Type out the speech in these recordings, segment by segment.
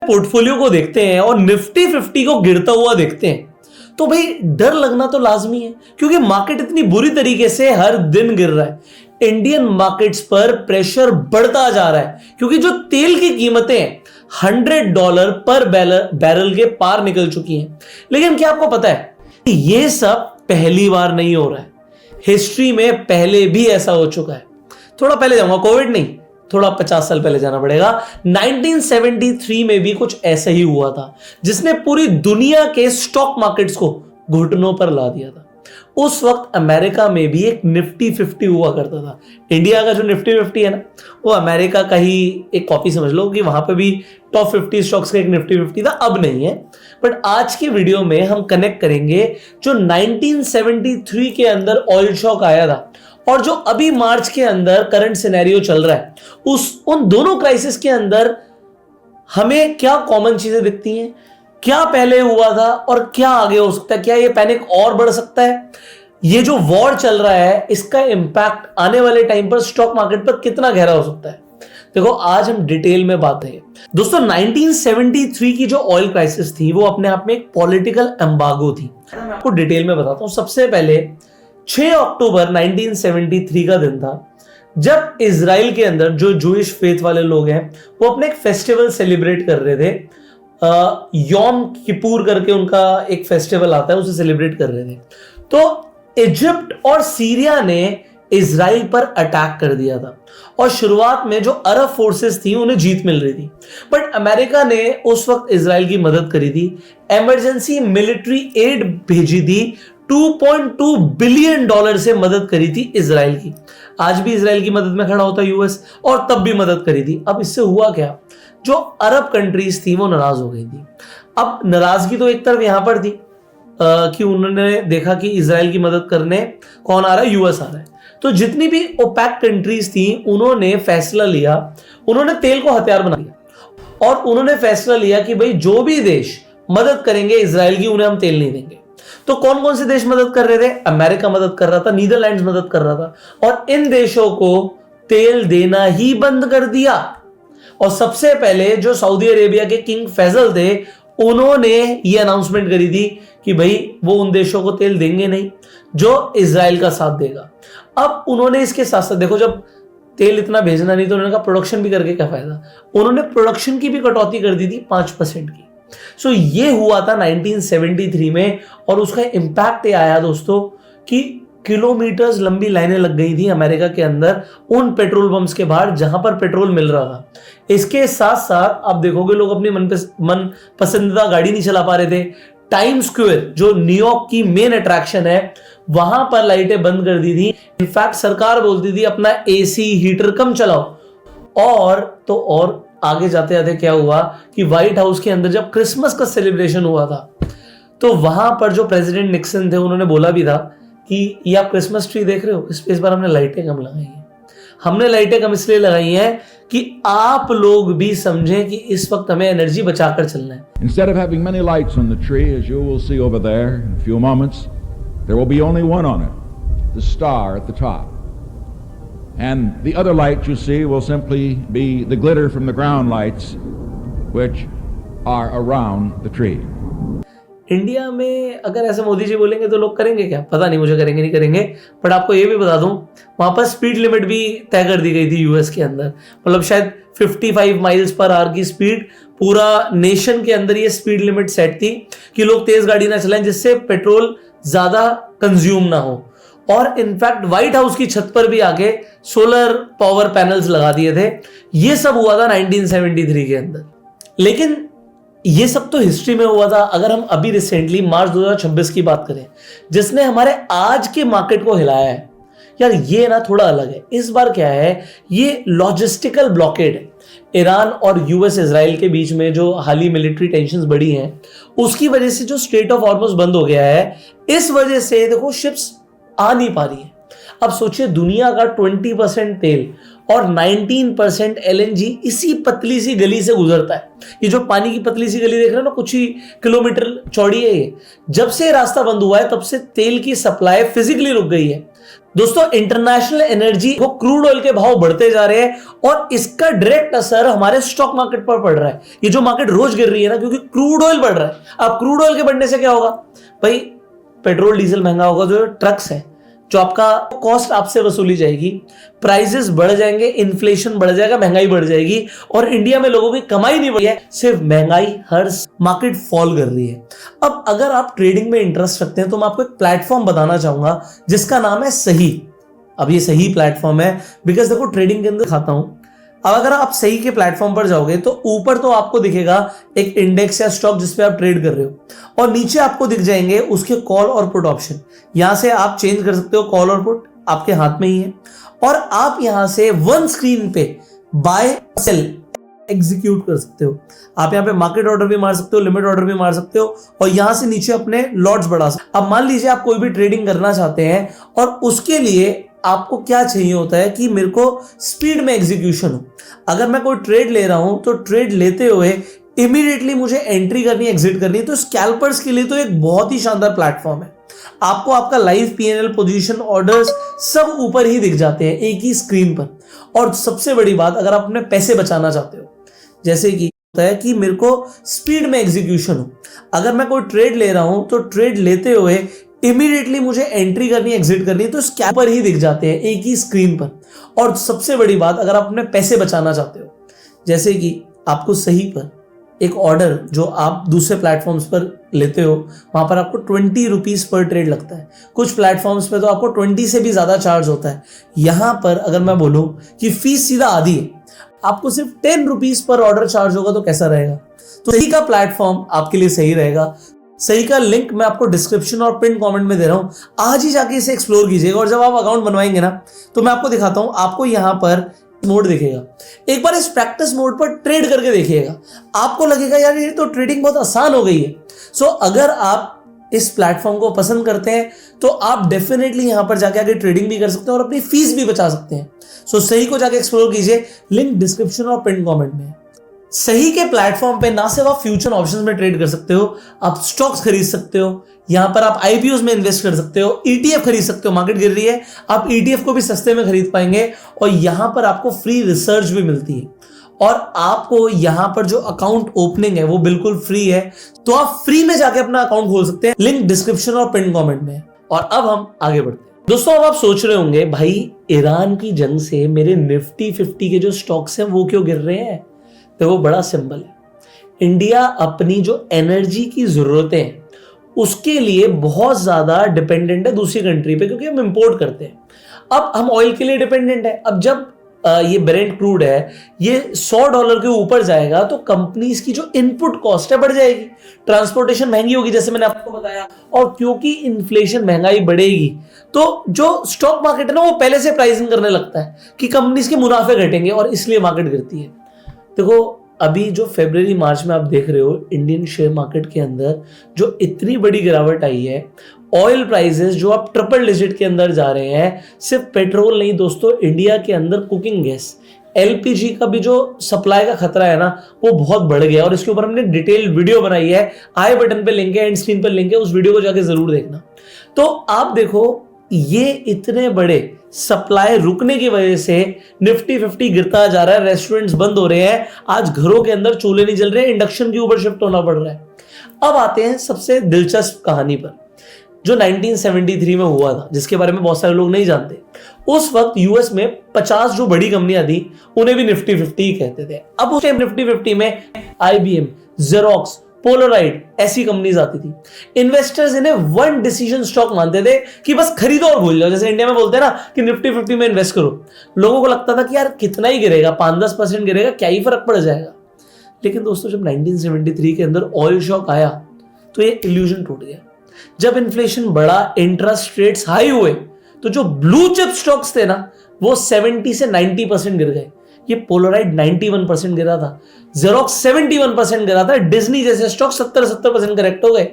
Portfolio को देखते हैं और निफ्टी 50 को गिरता हुआ देखते हैं तो भाई डर लगना तो लाजमी है, क्योंकि मार्केट इतनी बुरी तरीके से हर दिन गिर रहा है। इंडियन मार्केट्स पर प्रेशर बढ़ता जा रहा है क्योंकि जो तेल की कीमतें $100 पर बैरल के पार निकल चुकी हैं। लेकिन क्या आपको पता है ये सब पहली बार नहीं हो रहा है, हिस्ट्री में पहले भी ऐसा हो चुका है। थोड़ा पहले जाऊंगा, कोविड नहीं, थोड़ा 50 साल पहले जाना पड़ेगा। 1973 में भी कुछ ऐसा ही हुआ था जिसने पूरी दुनिया के स्टॉक मार्केट्स को घुटनों पर ला दिया था। उस वक्त अमेरिका में भी एक निफ्टी 50 हुआ करता था। इंडिया का जो निफ्टी 50 है ना, वो अमेरिका का ही एक कॉपी समझ लो कि वहां पे भी टॉप 50 स्टॉक्स का एक निफ्टी 50 था, अब नहीं है। बट आज की वीडियो में हम कनेक्ट करेंगे जो 1973 के अंदर ऑयल शॉक आया था और जो अभी मार्च के अंदर करंट सिनेरियो चल रहा है, उन दोनों क्राइसिस के अंदर हमें क्या कॉमन चीजें दिखती हैं, क्या पहले हुआ था और क्या आगे हो सकता है, क्या ये पैनिक और बढ़ सकता है, ये जो वॉर चल रहा है इसका इंपैक्ट आने वाले टाइम पर स्टॉक मार्केट पर कितना गहरा हो सकता है। देखो आज हम डिटेल में बात है दोस्तों। 1973 की जो ऑयल क्राइसिस थी वो अपने आप में एक पॉलिटिकल एम्बार्गो थी। मैं आपको डिटेल में बताता हूं। सबसे पहले 6 अक्टूबर 1973 का दिन था जब इजराइल के अंदर जो जूइश फेथ वाले लोग हैं वो अपने एक फेस्टिवल सेलिब्रेट कर रहे थे। योम किपुर करके उनका एक फेस्टिवल आता है, उसे सेलिब्रेट कर रहे थे। तो इजिप्ट और सीरिया ने इजराइल पर अटैक कर दिया था और शुरुआत में जो अरब फोर्सेस थी उन्हें जीत मिल रही थी। बट अमेरिका ने उस वक्त इजराइल की मदद करी थी, इमरजेंसी मिलिट्री एड भेजी थी, $2.2 बिलियन से मदद करी थी इजराइल की। आज भी इजराइल की मदद में खड़ा होता है यूएस, और तब भी मदद करी थी। अब इससे हुआ क्या, जो अरब कंट्रीज थी वो नाराज हो गई थी। अब नाराजगी तो एक तरफ यहां पर थी कि उन्होंने देखा कि इजराइल की मदद करने कौन आ रहा है, यूएस आ रहा है। तो जितनी भी ओपेक कंट्रीज थी उन्होंने फैसला लिया, उन्होंने तेल को हथियार बना लिया और उन्होंने फैसला लिया कि भाई जो भी देश मदद करेंगे इजराइल की, उन्हें हम तेल नहीं देंगे। तो कौन कौन से देश मदद कर रहे थे? अमेरिका मदद कर रहा था, नीदरलैंड्स मदद कर रहा था, और इन देशों को तेल देना ही बंद कर दिया। और सबसे पहले जो सऊदी अरेबिया के किंग फैजल थे उन्होंने ये अनाउंसमेंट करी थी कि भाई वो उन देशों को तेल देंगे नहीं जो इजराइल का साथ देगा। अब उन्होंने इसके साथ साथ देखो, जब तेल इतना भेजना नहीं तो उन्होंने कहा प्रोडक्शन भी करके क्या फायदा, उन्होंने प्रोडक्शन की भी कटौती कर दी थी 5% की। सो ये हुआ था 1973 में और उसका इंपैक्ट ये आया दोस्तों कि किलोमीटर्स लंबी लाइनें लग गई थी अमेरिका के अंदर उन पेट्रोल पंप्स के बाहर जहां पर पेट्रोल मिल रहा था। इसके साथ साथ आप देखोगे लोग अपनी मन पसंदीदा गाड़ी नहीं चला पा रहे थे। टाइम स्क्वायर जो न्यूयॉर्क की मेन अट्रैक्शन है वहां पर लाइटें बंद कर दी थी। इनफैक्ट सरकार बोलती थी अपना एसी हीटर कम चलाओ। और आगे जाते जाते क्या हुआ कि व्हाइट हाउस के अंदर जब क्रिसमस का सेलिब्रेशन हुआ था तो वहां पर जो प्रेसिडेंट निक्सन थे उन्होंने बोला भी था कि ये आप क्रिसमस ट्री देख रहे हो, इस बार हमने लाइटें कम लगाई हैं। हमने लाइटें कम इसलिए लगाई हैं कि आप लोग भी समझें कि इस वक्त हमें एनर्जी बचाकर चलना है। Instead of having many lights on the tree, as you will see over there in a few moments, there will be only one on it, the star at the top. And the other light you see will simply be the glitter from the ground lights which are around the tree. India में अगर ऐसे मोदी जी बोलेंगे तो लोग करेंगे क्या, पता नहीं, मुझे करेंगे नहीं करेंगे। बट आपको ये भी बता दूं वहां पर स्पीड लिमिट भी तय कर दी गई थी यूएस के अंदर, मतलब शायद 55 माइल्स पर आवर की स्पीड, पूरा नेशन के अंदर ये स्पीड लिमिट सेट थी कि लोग तेज गाड़ी ना चलाएं जिससे पेट्रोल ज्यादा कंज्यूम ना हो। और इनफैक्ट व्हाइट हाउस की छत पर भी आके सोलर पावर पैनल्स लगा दिए थे। ये सब हुआ था 1973 के अंदर। लेकिन ये सब तो हिस्ट्री में हुआ था। अगर हम अभी रिसेंटली मार्च 2026 की बात करें जिसने हमारे आज के मार्केट को हिलाया है, यार ये ना थोड़ा अलग है। इस बार क्या है, ये लॉजिस्टिकल ब्लॉकेड है। ईरान और यूएस इजराइल के बीच में जो हाल ही मिलिट्री टेंशंस बढ़ी हैं उसकी वजह से जो स्ट्रेट ऑफ हॉर्मुज बंद हो गया है, इस वजह से देखो शिप्स आ नहीं पा रही है। अब सोचिए दुनिया का 20% तेल और 19% एलएनजी इसी पतली सी गली से गुजरता है। ये जो पानी की पतली सी गली देख रहे हो ना, कुछ ही किलोमीटर चौड़ी है ये। जब से रास्ता बंद हुआ है तब से तेल की सप्लाई फिजिकली रुक गई है। दोस्तों इंटरनेशनल एनर्जी को क्रूड ऑयल के भाव बढ़ते जा रहे हैं और इसका डायरेक्ट असर हमारे स्टॉक मार्केट पर पड़ रहा है। ये जो मार्केट रोज गिर रही है ना, क्योंकि क्रूड ऑयल बढ़ रहा है। अब क्रूड ऑयल के बढ़ने से क्या होगा भाई, पेट्रोल डीजल महंगा होगा, जो ट्रक्स है, जो आपका कॉस्ट आपसे वसूली जाएगी, प्राइसेस बढ़ जाएंगे, इन्फ्लेशन बढ़ जाएगा, महंगाई बढ़ जाएगी और इंडिया में लोगों की कमाई नहीं बढ़ी है, सिर्फ महंगाई, हर मार्केट फॉल कर रही है। अब अगर आप ट्रेडिंग में इंटरेस्ट रखते हैं तो मैं आपको एक प्लेटफॉर्म बताना चाहूंगा जिसका नाम है सही। अब ये सही प्लेटफॉर्म है बिकॉज देखो ट्रेडिंग के अंदर खाता हूं। अब अगर आप सही के प्लेटफॉर्म पर जाओगे तो ऊपर तो आपको दिखेगा एक इंडेक्स या स्टॉक जिसपे आप ट्रेड कर रहे हो और नीचे आपको दिख जाएंगे उसके कॉल और पुट ऑप्शन। यहां से आप चेंज कर सकते हो, कॉल और पुट आपके हाथ में ही है और आप यहां से वन स्क्रीन पे बाय सेल एग्जीक्यूट कर सकते हो। आप यहां पे मार्केट ऑर्डर भी मार सकते हो, लिमिट ऑर्डर भी मार सकते हो और यहां से नीचे अपने लॉट्स बढ़ा सकते हो। अब मान लीजिए आप कोई भी ट्रेडिंग करना चाहते हैं और उसके लिए आपको क्या चाहिए होता है कि मेरे को स्पीड में एग्जीक्यूशन हो। अगर मैं कोई ट्रेड ले रहा हूं तो ट्रेड लेते हुए इमीडिएटली मुझे एंट्री करनी, एग्जिट करनी है, तो स्कैल्पर्स के लिए तो एक बहुत ही शानदार प्लेटफॉर्म है। आपको आपका लाइव पीएनएल, पोजीशन, ऑर्डर्स सब ऊपर ही दिख जाते हैं एक ही स्क्रीन पर। और सबसे बड़ी बात, अगर आप अपने पैसे बचाना चाहते हो, जैसे कि होता है कि मेरे को स्पीड में एग्जीक्यूशन हो, अगर मैं कोई ट्रेड ले रहा हूं तो ट्रेड लेते हुए इमीडिएटली मुझे एंट्री करनी, एग्जिट करनी है, तो स्कैल्पर ही दिख जाते हैं एक ही स्क्रीन पर। और सबसे बड़ी बात, अगर आप अपने पैसे बचाना चाहते हो, जैसे कि आपको सही पर एक ऑर्डर जो आप दूसरे प्लेटफॉर्म्स पर लेते हो वहां पर आपको 20 रुपीज पर ट्रेड लगता है, कुछ प्लेटफॉर्म्स पे तो आपको 20 से भी ज्यादा चार्ज होता है। यहां पर अगर मैं बोलूं कि फीस सीधा आधी है, आपको सिर्फ 10 रुपीज पर ऑर्डर चार्ज होगा, तो कैसा रहेगा। तो सही का प्लेटफॉर्म आपके लिए सही रहेगा। सही का लिंक मैं आपको डिस्क्रिप्शन और पिन कमेंट में दे रहा हूं, आज ही जाके इसे एक्सप्लोर कीजिएगा। और जब आप अकाउंट बनवाएंगे ना तो मैं आपको दिखाता हूं, आपको यहां पर मोड दिखेगा, एक बार इस प्रैक्टिस मोड पर ट्रेड करके देखिएगा, आपको लगेगा यार ये तो ट्रेडिंग बहुत आसान हो गई है। सो अगर आप इस प्लेटफॉर्म को पसंद करते हैं तो आप डेफिनेटली यहां पर जाके आगे ट्रेडिंग भी कर सकते हैं और अपनी फीस भी बचा सकते हैं। सो सही को जाके एक्सप्लोर कीजिए, लिंक डिस्क्रिप्शन और पिन कमेंट में। सही के प्लेटफॉर्म पे ना सिर्फ आप फ्यूचर ऑप्शंस में ट्रेड कर सकते हो, आप स्टॉक्स खरीद सकते हो, यहां पर आप आईपीओस में इन्वेस्ट कर सकते हो, ईटीएफ खरीद सकते हो, मार्केट गिर रही है आप ईटीएफ को भी सस्ते में खरीद पाएंगे और यहां पर आपको फ्री रिसर्च भी मिलती है और आपको यहां पर जो अकाउंट ओपनिंग है वो बिल्कुल फ्री है, तो आप फ्री में जाके अपना अकाउंट खोल सकते हैं, लिंक डिस्क्रिप्शन और पिन कमेंट में। और अब हम आगे बढ़ते हैं। दोस्तों अब आप सोच रहे होंगे भाई ईरान की जंग से मेरे निफ्टी 50 के जो स्टॉक्स हैं वो क्यों गिर रहे हैं। तो वो बड़ा सिंपल है, इंडिया अपनी जो एनर्जी की जरूरतें हैं उसके लिए बहुत ज्यादा डिपेंडेंट है दूसरी कंट्री पे, क्योंकि हम इंपोर्ट करते हैं। अब हम ऑयल के लिए डिपेंडेंट है। अब जब ये ब्रेंट क्रूड है ये $100 के ऊपर जाएगा तो कंपनीज की जो इनपुट कॉस्ट है बढ़ जाएगी, ट्रांसपोर्टेशन महंगी होगी जैसे मैंने आपको बताया, और क्योंकि इन्फ्लेशन, महंगाई बढ़ेगी तो जो स्टॉक मार्केट है ना वो पहले से प्राइसिंग करने लगता है कि कंपनीज के मुनाफे घटेंगे और इसलिए मार्केट गिरती है। देखो अभी जो फरवरी मार्च में आप देख रहे हो इंडियन शेयर मार्केट के अंदर जो इतनी बड़ी गिरावट आई है, ऑयल प्राइसेस जो आप ट्रिपल डिजिट के अंदर जा रहे हैं, सिर्फ पेट्रोल नहीं दोस्तों, इंडिया के अंदर कुकिंग गैस, एलपीजी का भी जो सप्लाई का खतरा है ना वो बहुत बढ़ गया और इसके ऊपर हमने डिटेल्ड वीडियो बनाई है, आई बटन पे लिंक है, एंड स्क्रीन पर लिंक है, उस वीडियो को जाके जरूर देखना। तो आप देखो ये इतने बड़े सप्लाई रुकने की वजह से निफ्टी 50 गिरता जा रहा है, रेस्टोरेंट्स बंद हो रहे हैं, आज घरों के अंदर चूल्हे नहीं जल रहे, इंडक्शन के ऊपर शिफ्ट होना पड़ रहा है। अब आते हैं सबसे दिलचस्प कहानी पर जो 1973 में हुआ था, जिसके बारे में बहुत सारे लोग नहीं जानते। उस वक्त यूएस में 50 जो बड़ी कंपनियां थी उन्हें भी निफ्टी 50 ही कहते थे। अब उस टाइम निफ्टी 50 में आईबीएम, जेरोक्स, पोलराइड ऐसी कंपनीज आती थी। इन्वेस्टर्स इन्हें वन डिसीजन स्टॉक मानते थे कि बस खरीदो और भूल जाओ, जैसे इंडिया में बोलते हैं ना कि निफ्टी 50 में इन्वेस्ट करो। लोगों को लगता था कि यार कितना ही गिरेगा, 5-10% गिरेगा, क्या ही फर्क पड़ जाएगा। लेकिन दोस्तों जब 1973 के अंदर ऑयल शॉक आया तो ये इल्यूजन टूट गया। जब इन्फ्लेशन बढ़ा, इंटरेस्ट रेट्स हाई हुए, तो जो ब्लू चिप स्टॉक्स थे ना वो 70 से 90% गिर गए। ये पोलराइड 91% गिरा था, जेरोक्स 71% गिरा था, डिज्नी जैसे स्टॉक 70% करेक्ट हो गए।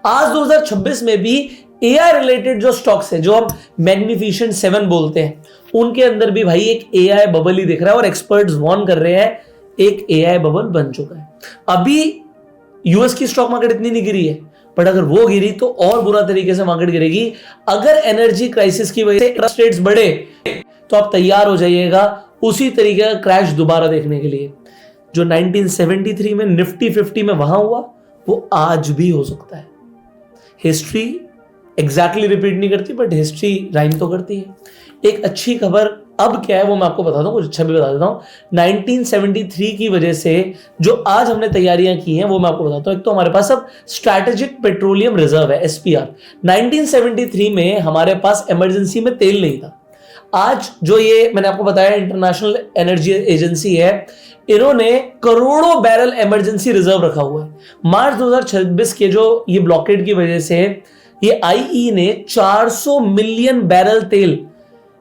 आज 2026 में भी एआई रिलेटेड जो स्टॉक्स है, जो हम मैग्निफिसेंट 7 बोलते हैं, उनके अंदर भी भाई एक एआई बबल ही दिख रहा है और एक्सपर्ट्स वार्न कर रहे हैं एक एआई बबल बन चुका है। अभी यूएस की स्टॉक मार्केट इतनी नहीं गिरी है, बट अगर वो गिरी तो और बुरा तरीके से मार्केट गिरेगी। अगर एनर्जी क्राइसिस की वजह से इंटरेस्ट रेट्स बढ़े तो आप तैयार हो जाइएगा उसी तरीके का क्रैश दोबारा देखने के लिए। जो 1973 में निफ्टी 50 में वहां हुआ वो आज भी हो सकता है। हिस्ट्री एग्जैक्टली रिपीट नहीं करती बट हिस्ट्री राइम तो करती है। एक अच्छी खबर अब क्या है वो मैं आपको बताता हूं, कुछ अच्छा भी बता देता हूं। 1973 की वजह से जो आज हमने तैयारियां की हैं वो मैं आपको बताता हूं। एक तो हमारे पास अब स्ट्रैटेजिक पेट्रोलियम रिजर्व है, एसपीआर। 1973 में हमारे पास इमरजेंसी में तेल नहीं था। आज जो ये मैंने आपको बताया इंटरनेशनल एनर्जी एजेंसी है, इन्होंने करोड़ों बैरल इमरजेंसी रिजर्व रखा हुआ है। मार्च 2026 के जो ये ब्लॉकेड की वजह से ये आईई ने 400 मिलियन बैरल तेल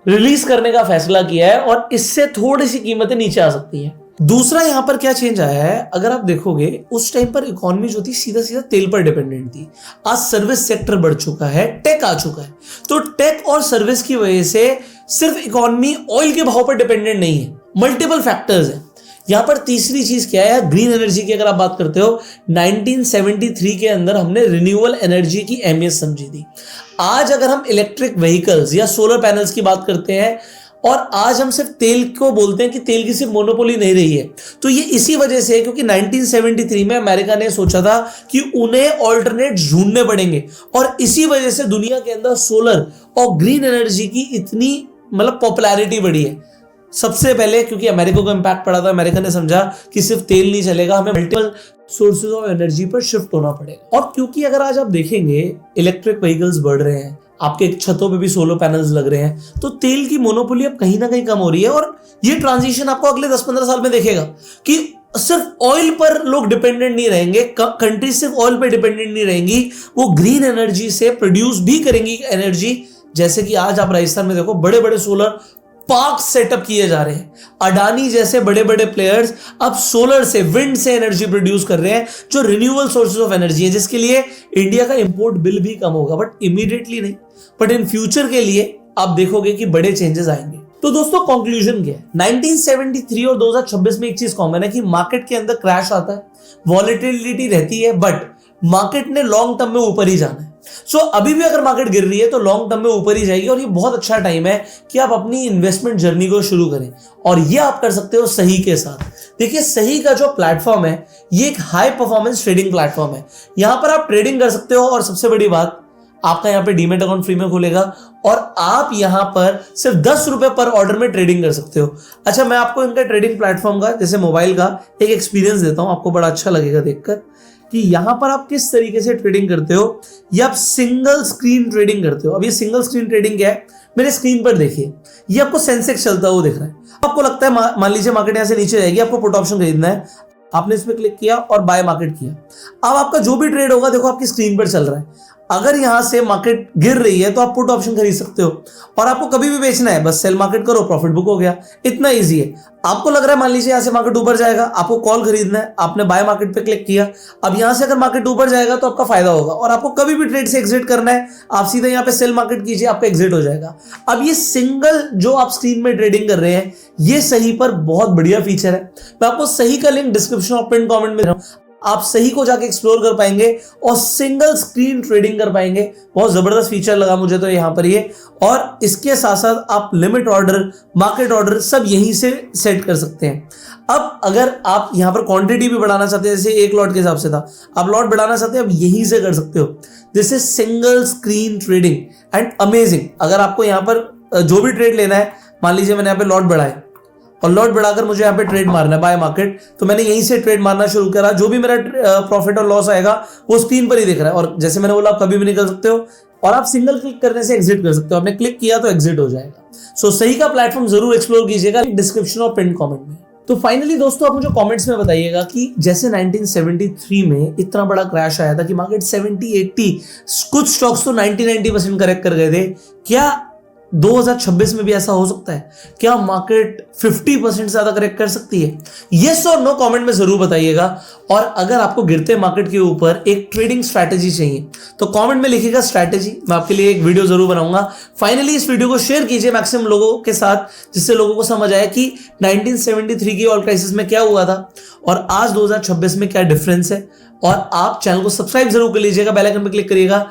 रिलीज करने का फैसला किया है और इससे थोड़ी सी कीमतें नीचे आ सकती हैं। दूसरा यहां पर क्या चेंज आया है, अगर आप देखोगे उस टाइम पर इकोनॉमी जो थी सीधा सीधा तेल पर डिपेंडेंट थी। आज सर्विस सेक्टर बढ़ चुका है, टेक आ चुका है। तो टेक और सर्विस की वजह से सिर्फ इकोनॉमी ऑयल के भाव पर डिपेंडेंट नहीं है, मल्टीपल फैक्टर्स हैं। यहां पर तीसरी चीज क्या है, ग्रीन एनर्जी की अगर आप बात करते हो, 1973 के अंदर हमने रिन्यूएबल एनर्जी की अहमियत समझी थी। आज अगर हम इलेक्ट्रिक व्हीकल्स या सोलर पैनल्स की बात करते हैं और आज हम सिर्फ तेल को बोलते हैं कि तेल की सिर्फ मोनोपोली नहीं रही है, तो ये इसी वजह से है क्योंकि 1973 में अमेरिका ने सोचा था कि उन्हें ऑल्टरनेट ढूंढने पड़ेंगे और इसी वजह से दुनिया के अंदर सोलर और ग्रीन एनर्जी की इतनी पॉपुलैरिटी बढ़ी है। सबसे पहले क्योंकि अमेरिका को इंपैक्ट पड़ा था, अमेरिका ने समझा कि सिर्फ तेल नहीं चलेगा, हमें मल्टीपल सोर्सेज ऑफ एनर्जी पर शिफ्ट होना पड़ेगा। और क्योंकि अगर आज आप देखेंगे इलेक्ट्रिक व्हीकल्स बढ़ रहे हैं, आपके छतों पे भी सोलर पैनल्स लग रहे हैं, तो तेल की मोनोपोली अब कहीं ना कहीं कम हो रही है। और ये ट्रांजिशन आपको अगले 10-15 साल में देखेगा कि सिर्फ ऑयल पर लोग डिपेंडेंट नहीं रहेंगे, कंट्री सिर्फ ऑयल पर डिपेंडेंट नहीं रहेंगी, वो ग्रीन एनर्जी से प्रोड्यूस भी करेंगी एनर्जी। जैसे कि आज आप राजस्थान में देखो बड़े बड़े सोलर पार्क सेटअप किए जा रहे हैं। अडानी जैसे बड़े बड़े प्लेयर्स अब सोलर से, विंड से एनर्जी प्रोड्यूस कर रहे हैं जो रिन्यूएबल सोर्सेज ऑफ एनर्जी है, जिसके लिए इंडिया का इंपोर्ट बिल भी कम होगा। बट इमीडिएटली नहीं, बट इन फ्यूचर के लिए आप देखोगे कि बड़े चेंजेस आएंगे। तो दोस्तों कंक्लूजन क्या है, 1973 और 2026 में एक चीज कॉमन है कि मार्केट के अंदर क्रैश आता है, वॉलेटिलिटी रहती है, बट मार्केट ने लॉन्ग टर्म में ऊपर ही जाना है। सो अभी भी अगर मार्केट गिर रही है तो लॉन्ग टर्म में ऊपर ही जाएगी और ये बहुत अच्छा टाइम है कि आप अपनी इन्वेस्टमेंट जर्नी को शुरू करें। और ये आप कर सकते हो सही के साथ। देखिए सही का जो प्लेटफॉर्म है ये एक हाई परफॉर्मेंस ट्रेडिंग प्लेटफॉर्म है। यहां पर आप ट्रेडिंग कर सकते हो और सबसे बड़ी बात, आपका यहाँ पे डीमेट अकाउंट फ्री में खुलेगा और आप यहाँ पर सिर्फ 10 रुपए पर ऑर्डर में ट्रेडिंग कर सकते हो। अच्छा, मैं आपको इनका ट्रेडिंग प्लेटफॉर्म का, जैसे मोबाइल का, एक एक्सपीरियंस देता हूं, आपको बड़ा अच्छा लगेगा देखकर कि यहां पर आप किस तरीके से ट्रेडिंग करते हो। ये आप सिंगल स्क्रीन ट्रेडिंग करते हो। अब ये सिंगल स्क्रीन ट्रेडिंग क्या है, मेरे स्क्रीन पर देखिए, ये आपको सेंसेक्स चलता हुआ दिख रहा है। आपको लगता है मान लीजिए मार्केट यहां से नीचे जाएगी, आपको पुट ऑप्शन खरीदना है, आपने इस पर क्लिक किया और बाय मार्केट किया। अब आपका जो भी ट्रेड होगा देखो आपकी स्क्रीन पर चल रहा है। अगर यहां से मार्केट गिर रही है तो आप पुट ऑप्शन खरीद सकते हो और आपको कभी भी बेचना है, बस सेल मार्केट करो, प्रॉफिट बुक हो गया। इतना इजी है। आपको लग रहा है मान लीजिए यहां से मार्केट ऊपर जाएगा, आपको कॉल खरीदना है, आपने बाय मार्केट पे क्लिक किया। अब यहां से अगर मार्केट ऊपर जाएगा तो आपका फायदा होगा और आपको कभी भी ट्रेड से एग्जिट करना है, आप सीधे यहां पे सेल मार्केट कीजिए, आपका एग्जिट हो जाएगा। अब ये सिंगल जो आप स्क्रीन में ट्रेडिंग कर रहे हैं, ये सही पर बहुत बढ़िया फीचर है। मैं आपको सही का लिंक डिस्क्रिप्शन और पिन कमेंट में दे रहा हूं, आप सही को जाके एक्सप्लोर कर पाएंगे और सिंगल स्क्रीन ट्रेडिंग कर पाएंगे। बहुत जबरदस्त फीचर लगा मुझे तो यहां पर ये। और इसके साथ साथ आप लिमिट ऑर्डर, मार्केट ऑर्डर सब यहीं से सेट कर सकते हैं। अब अगर आप यहां पर क्वांटिटी भी बढ़ाना चाहते हैं, जैसे एक लॉट के हिसाब से था, आप लॉट बढ़ाना चाहते हैं, आप यहीं से कर सकते हो। This is single screen trading and amazing. अगर आपको यहां पर जो भी ट्रेड लेना है, मान लीजिए मैंने यहां पे लॉट बढ़ाए और लॉट बढ़ाकर मुझे यहाँ पे ट्रेड मारना है बाय मार्केट, तो मैंने यहीं से ट्रेड मारना शुरू करा। जो भी मेरा प्रॉफिट और लॉस आएगा वो स्क्रीन पर ही दिख रहा है। और जैसे मैंने बोला, आप कभी भी निकल सकते हो और आप सिंगल क्लिक करने से एग्जिट कर सकते हो। आपने क्लिक किया तो एग्जिट हो जाएगा। सो सही का प्लेटफॉर्म जरूर एक्सप्लोर कीजिएगा, डिस्क्रिप्शन और पिन कमेंट में। तो फाइनली दोस्तों, आप मुझे कमेंट्स में बताइएगा कि जैसे 1973 में इतना बड़ा क्रैश आया था कि मार्केट 70-80, कुछ स्टॉक्स तो 90% करेक्ट कर गए थे, क्या 2026 में भी ऐसा हो सकता है? क्या मार्केट 50% ज्यादा करेक्ट कर सकती है? यस और नो कमेंट में जरूर बताइएगा। और अगर आपको गिरते मार्केट के ऊपर एक ट्रेडिंग स्ट्रैटेजी चाहिए तो कमेंट में लिखिएगा स्ट्रैटेजी, मैं आपके लिए एक वीडियो जरूर बनाऊंगा। फाइनली इस वीडियो को शेयर कीजिए मैक्सिमम लोगों के साथ, जिससे लोगों को समझ आए कि 1973 की ऑयल क्राइसिस में क्या हुआ था और आज 2026 में क्या डिफरेंस है। और आप चैनल को सब्सक्राइब जरूर कर लीजिएगा, बेल आइकन पर क्लिक करिएगा